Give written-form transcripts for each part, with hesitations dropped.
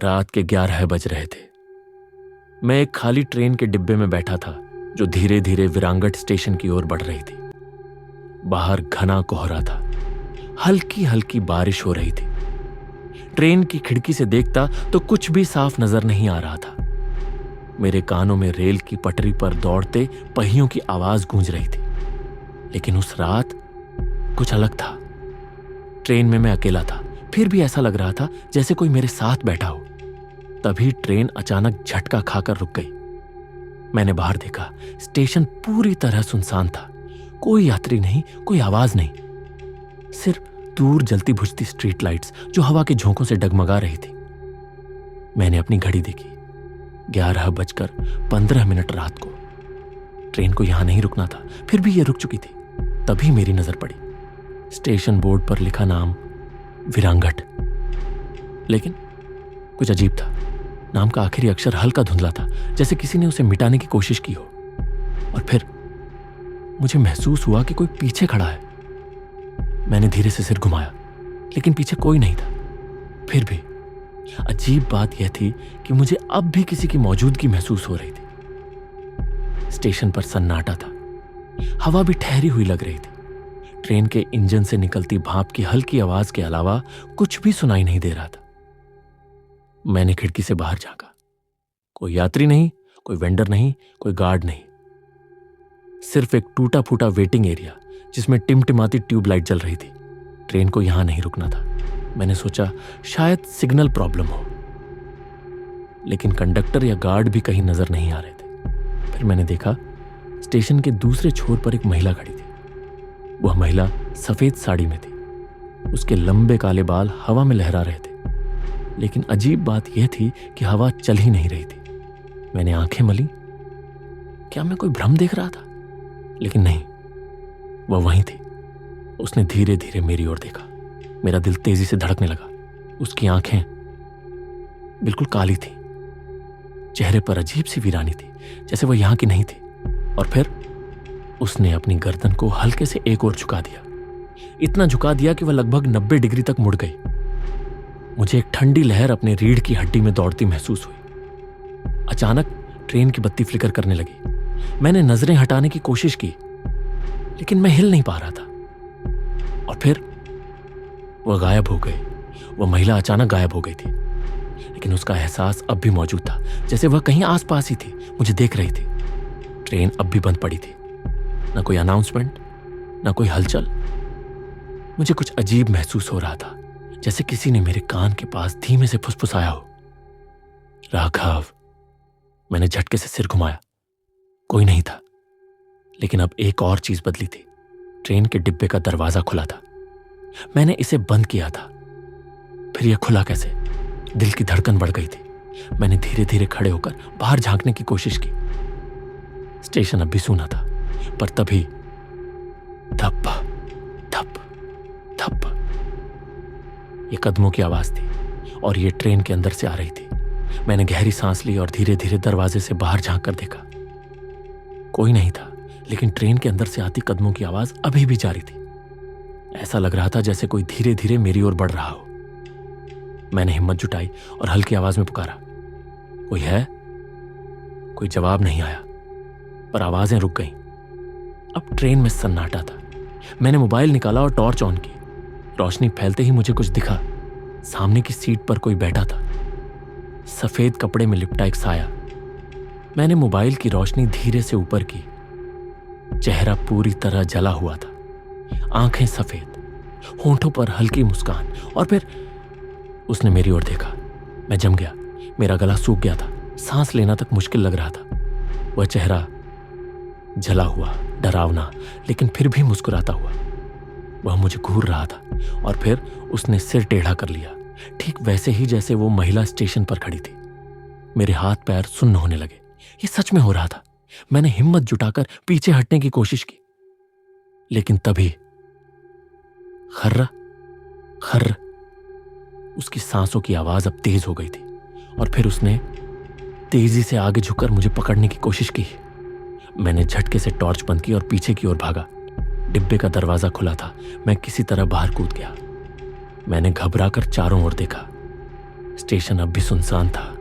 रात के 11 बज रहे थे। मैं एक खाली ट्रेन के डिब्बे में बैठा था जो धीरे धीरे विरांगट स्टेशन की ओर बढ़ रही थी। बाहर घना कोहरा था, हल्की हल्की बारिश हो रही थी। ट्रेन की खिड़की से देखता तो कुछ भी साफ नजर नहीं आ रहा था। मेरे कानों में रेल की पटरी पर दौड़ते पहियों की आवाज गूंज रही थी। लेकिन उस रात कुछ अलग था। ट्रेन में मैं अकेला था, फिर भी ऐसा लग रहा था जैसे कोई मेरे साथ बैठा हो। तभी ट्रेन अचानक झटका खाकर रुक गई। मैंने बाहर देखा, स्टेशन पूरी तरह सुनसान था। कोई यात्री नहीं, कोई आवाज नहीं, सिर्फ दूर जलती बुझती स्ट्रीट लाइट्स जो हवा के झोंकों से डगमगा रही थी। मैंने अपनी घड़ी देखी, 11:15 रात को। ट्रेन को यहां नहीं रुकना था, फिर भी यह रुक चुकी थी। तभी मेरी नजर पड़ी, स्टेशन बोर्ड पर लिखा नाम विरांगट। लेकिन कुछ अजीब था। नाम का आखिरी अक्षर हल्का धुंधला था, जैसे किसी ने उसे मिटाने की कोशिश की हो। और फिर मुझे महसूस हुआ कि कोई पीछे खड़ा है। मैंने धीरे से सिर घुमाया, लेकिन पीछे कोई नहीं था। फिर भी अजीब बात यह थी कि मुझे अब भी किसी की मौजूदगी महसूस हो रही थी। स्टेशन पर सन्नाटा था, हवा भी ठहरी हुई लग रही थी। ट्रेन के इंजन से निकलती भाप की हल्की आवाज के अलावा कुछ भी सुनाई नहीं दे रहा था। मैंने खिड़की से बाहर झांका। कोई यात्री नहीं, कोई वेंडर नहीं, कोई गार्ड नहीं, सिर्फ एक टूटा फूटा वेटिंग एरिया जिसमें टिमटिमाती ट्यूबलाइट जल रही थी। ट्रेन को यहां नहीं रुकना था। मैंने सोचा शायद सिग्नल प्रॉब्लम हो, लेकिन कंडक्टर या गार्ड भी कहीं नजर नहीं आ रहे थे। फिर मैंने देखा, स्टेशन के दूसरे छोर पर एक महिला खड़ी थी। वह महिला सफेद साड़ी में थी। उसके लंबे काले बाल हवा में लहरा रहे थे। लेकिन अजीब बात यह थी कि हवा चल ही नहीं रही थी। मैंने आंखें मली, क्या मैं कोई भ्रम देख रहा था? लेकिन नहीं, वह वहीं थी। उसने धीरे धीरे मेरी ओर देखा। मेरा दिल तेजी से धड़कने लगा। उसकी आंखें बिल्कुल काली थी, चेहरे पर अजीब सी वीरानी थी, जैसे वह यहां की नहीं थी। और फिर उसने अपनी गर्दन को हल्के से एक ओर झुका दिया, इतना झुका दिया कि वह लगभग 90 डिग्री तक मुड़ गई। मुझे एक ठंडी लहर अपने रीढ़ की हड्डी में दौड़ती महसूस हुई। अचानक ट्रेन की बत्ती फ्लिकर करने लगी। मैंने नजरें हटाने की कोशिश की, लेकिन मैं हिल नहीं पा रहा था। और फिर वह गायब हो गई। वह महिला अचानक गायब हो गई थी, लेकिन उसका एहसास अब भी मौजूद था, जैसे वह कहीं आसपास ही थी, मुझे देख रही थी। ट्रेन अब भी बंद पड़ी थी। ना कोई अनाउंसमेंट, ना कोई हलचल। मुझे कुछ अजीब महसूस हो रहा था, जैसे किसी ने मेरे कान के पास धीमे से फुसफुसाया हो, राघव। मैंने झटके से सिर घुमाया, कोई नहीं था। लेकिन अब एक और चीज बदली थी। ट्रेन के डिब्बे का दरवाजा खुला था। मैंने इसे बंद किया था, फिर यह खुला कैसे? दिल की धड़कन बढ़ गई थी। मैंने धीरे धीरे खड़े होकर बाहर झांकने की कोशिश की। स्टेशन अब भी सूना था, पर तभी धप धप धप, यह कदमों की आवाज थी और यह ट्रेन के अंदर से आ रही थी। मैंने गहरी सांस ली और धीरे धीरे दरवाजे से बाहर झांक कर देखा। कोई नहीं था, लेकिन ट्रेन के अंदर से आती कदमों की आवाज अभी भी जारी थी। ऐसा लग रहा था जैसे कोई धीरे धीरे मेरी ओर बढ़ रहा हो। मैंने हिम्मत जुटाई और हल्की आवाज में पुकारा, कोई है? कोई जवाब नहीं आया, पर आवाजें रुक गईं। अब ट्रेन में सन्नाटा था। मैंने मोबाइल निकाला और टॉर्च ऑन की। रोशनी फैलते ही मुझे कुछ दिखा। सामने की सीट पर कोई बैठा था, सफेद कपड़े में लिपटा एक साया। मैंने मोबाइल की रोशनी धीरे से ऊपर की। चेहरा पूरी तरह जला हुआ था, आंखें सफेद, होंठों पर हल्की मुस्कान। और फिर उसने मेरी ओर देखा। मैं जम गया, मेरा गला सूख गया था, सांस लेना तक मुश्किल लग रहा था। वह चेहरा जला हुआ, डरावना, लेकिन फिर भी मुस्कुराता हुआ। वह मुझे घूर रहा था और फिर उसने सिर टेढ़ा कर लिया, ठीक वैसे ही जैसे वो महिला स्टेशन पर खड़ी थी। मेरे हाथ पैर सुन्न होने लगे। ये सच में हो रहा था। मैंने हिम्मत जुटाकर पीछे हटने की कोशिश की, लेकिन तभी खर्रा खर्र, उसकी सांसों की आवाज अब तेज हो गई थी। और फिर उसने तेजी से आगे झुककर मुझे पकड़ने की कोशिश की। मैंने झटके से टॉर्च बंद की और पीछे की ओर भागा। डिब्बे का दरवाजा खुला था। मैं किसी तरह बाहर कूद गया। मैंने घबराकर चारों ओर देखा। स्टेशन अब भी सुनसान था,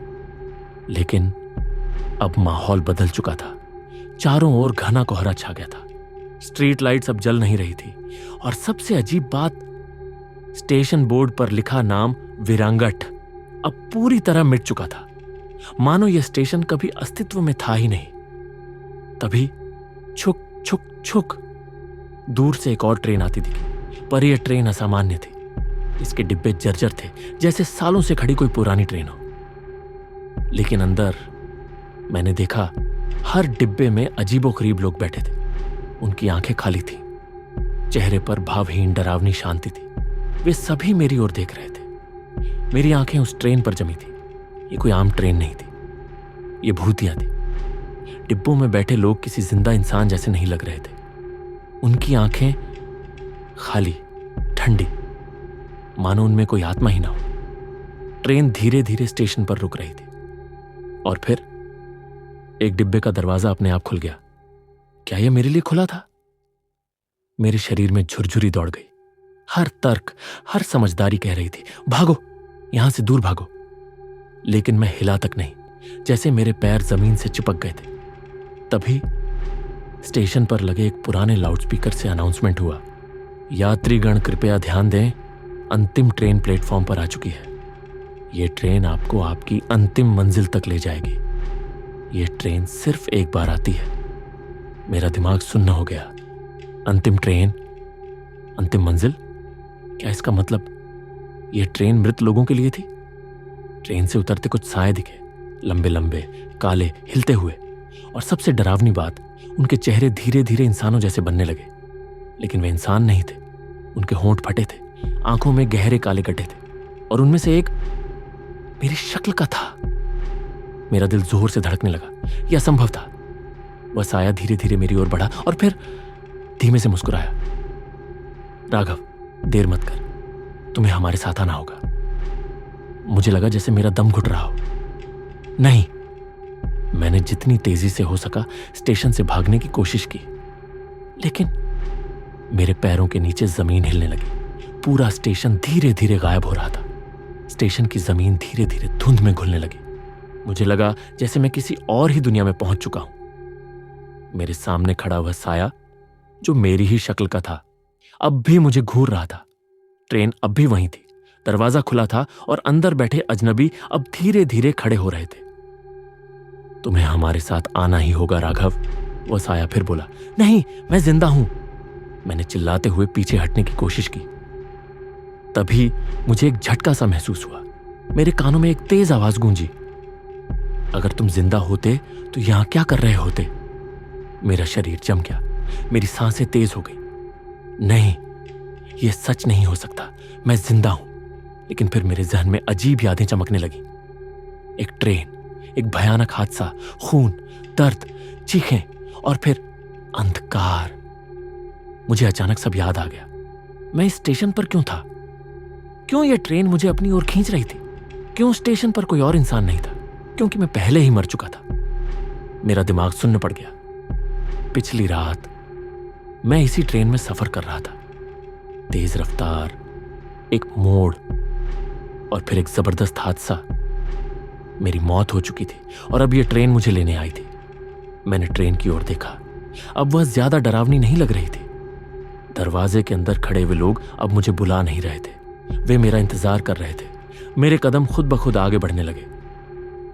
लेकिन अब माहौल बदल चुका था। चारों ओर घना कोहरा छा गया था। स्ट्रीट लाइट्स अब जल नहीं रही थी, और सबसे अजीब बात, स्टेशन बोर्ड पर लिखा नाम विरांगट अब पूरी तरह मिट चुका था, मानो यह स्टेशन कभी अस्तित्व में था ही नहीं। तभी छुक छुक छुक दूर से एक और ट्रेन आती दिखी, पर यह ट्रेन असामान्य थी। इसके डिब्बे जर्जर थे, जैसे सालों से खड़ी कोई पुरानी ट्रेन हो। लेकिन अंदर मैंने देखा, हर डिब्बे में अजीबोगरीब लोग बैठे थे। उनकी आंखें खाली थीं, चेहरे पर भावहीन डरावनी शांति थी। वे सभी मेरी ओर देख रहे थे। मेरी आंखें उस ट्रेन पर जमी थी। ये कोई आम ट्रेन नहीं थी, ये भूतिया थी। डिब्बों में बैठे लोग किसी जिंदा इंसान जैसे नहीं लग रहे थे। उनकी आंखें खाली, ठंडी, मानो उनमें कोई आत्मा ही ना हो। ट्रेन धीरे धीरे स्टेशन पर रुक रही थी, और फिर एक डिब्बे का दरवाजा अपने आप खुल गया। क्या यह मेरे लिए खुला था? मेरे शरीर में झुरझुरी दौड़ गई। हर तर्क, हर समझदारी कह रही थी, भागो, यहां से दूर भागो। लेकिन मैं हिला तक नहीं, जैसे मेरे पैर जमीन से चिपक गए थे। तभी स्टेशन पर लगे एक पुराने लाउडस्पीकर से अनाउंसमेंट हुआ, यात्रीगण कृपया ध्यान दें, अंतिम ट्रेन प्लेटफॉर्म पर आ चुकी है। यह ट्रेन आपको आपकी अंतिम मंजिल तक ले जाएगी। यह ट्रेन सिर्फ एक बार आती है। मेरा दिमाग सुन्न हो गया। अंतिम ट्रेन, अंतिम मंजिल? क्या इसका मतलब यह ट्रेन मृत लोगों के लिए थी? ट्रेन से उतरते कुछ साए दिखे, लंबे लंबे, काले, हिलते हुए। और सबसे डरावनी बात, उनके चेहरे धीरे धीरे इंसानों जैसे बनने लगे। लेकिन वे इंसान नहीं थे। उनके होंठ फटे थे, आंखों में गहरे काले गड्ढे थे, और उनमें से एक मेरी शक्ल का था। मेरा दिल जोर से धड़कने लगा। यह असंभव था। वह साया धीरे धीरे मेरी ओर बढ़ा और फिर धीमे से मुस्कुराया। राघव, देर मत कर, तुम्हें हमारे साथ आना होगा। मुझे लगा जैसे मेरा दम घुट रहा हो। नहीं। मैंने जितनी तेजी से हो सका स्टेशन से भागने की कोशिश की, लेकिन मेरे पैरों के नीचे जमीन हिलने लगी। पूरा स्टेशन धीरे धीरे गायब हो रहा था। स्टेशन की जमीन धीरे धीरे धुंध में घुलने लगी। मुझे लगा जैसे मैं किसी और ही दुनिया में पहुंच चुका हूं। मेरे सामने खड़ा हुआ साया, जो मेरी ही शक्ल का था, अब भी मुझे घूर रहा था। ट्रेन अब भी वहीं थी। दरवाजा खुला था और अंदर बैठे अजनबी अब धीरे धीरे खड़े हो रहे थे। तुम्हें हमारे साथ आना ही होगा राघव, वह साया फिर बोला। नहीं, मैं जिंदा हूं। मैंने चिल्लाते हुए पीछे हटने की कोशिश की। तभी मुझे एक झटका सा महसूस हुआ। मेरे कानों में एक तेज आवाज गूंजी, अगर तुम जिंदा होते तो यहां क्या कर रहे होते? मेरा शरीर जम गया, मेरी सांसें तेज हो गई। नहीं, यह सच नहीं हो सकता, मैं जिंदा हूं। लेकिन फिर मेरे जहन में अजीब यादें चमकने लगी। एक ट्रेन, एक भयानक हादसा, खून, दर्द, चीखें, और फिर अंधकार। मुझे अचानक सब याद आ गया। मैं इस स्टेशन पर क्यों था? क्यों यह ट्रेन मुझे अपनी ओर खींच रही थी? क्यों स्टेशन पर कोई और इंसान नहीं था? क्योंकि मैं पहले ही मर चुका था। मेरा दिमाग सुन्न पड़ गया। पिछली रात मैं इसी ट्रेन में सफर कर रहा था। तेज रफ्तार, एक मोड़, और फिर एक जबरदस्त हादसा। मेरी मौत हो चुकी थी और अब यह ट्रेन मुझे लेने आई थी। मैंने ट्रेन की ओर देखा। अब वह ज्यादा डरावनी नहीं लग रही थी। दरवाजे के अंदर खड़े हुए लोग अब मुझे बुला नहीं रहे थे। वे मेरा इंतजार कर रहे थे। मेरे कदम खुद ब खुद आगे बढ़ने लगे।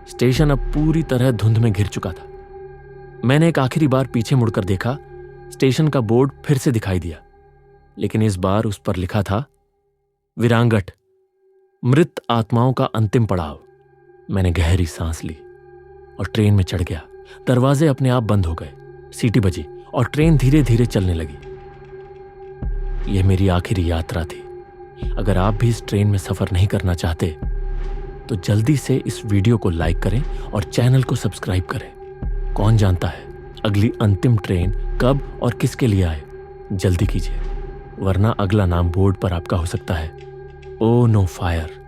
स्टेशन अब पूरी तरह धुंध में घिर चुका था। मैंने एक आखिरी बार पीछे मुड़कर देखा। स्टेशन का बोर्ड फिर से दिखाई दिया, लेकिन इस बार उस पर लिखा था, विरांगट, मृत आत्माओं का अंतिम पड़ाव। मैंने गहरी सांस ली और ट्रेन में चढ़ गया। दरवाजे अपने आप बंद हो गए, सीटी बजी और ट्रेन धीरे धीरे चलने लगी। यह मेरी आखिरी यात्रा थी। अगर आप भी इस ट्रेन में सफर नहीं करना चाहते तो जल्दी से इस वीडियो को लाइक करें और चैनल को सब्सक्राइब करें। कौन जानता है अगली अंतिम ट्रेन कब और किसके लिए आए। जल्दी कीजिए, वरना अगला नाम बोर्ड पर आपका हो सकता है ओ नो फायर।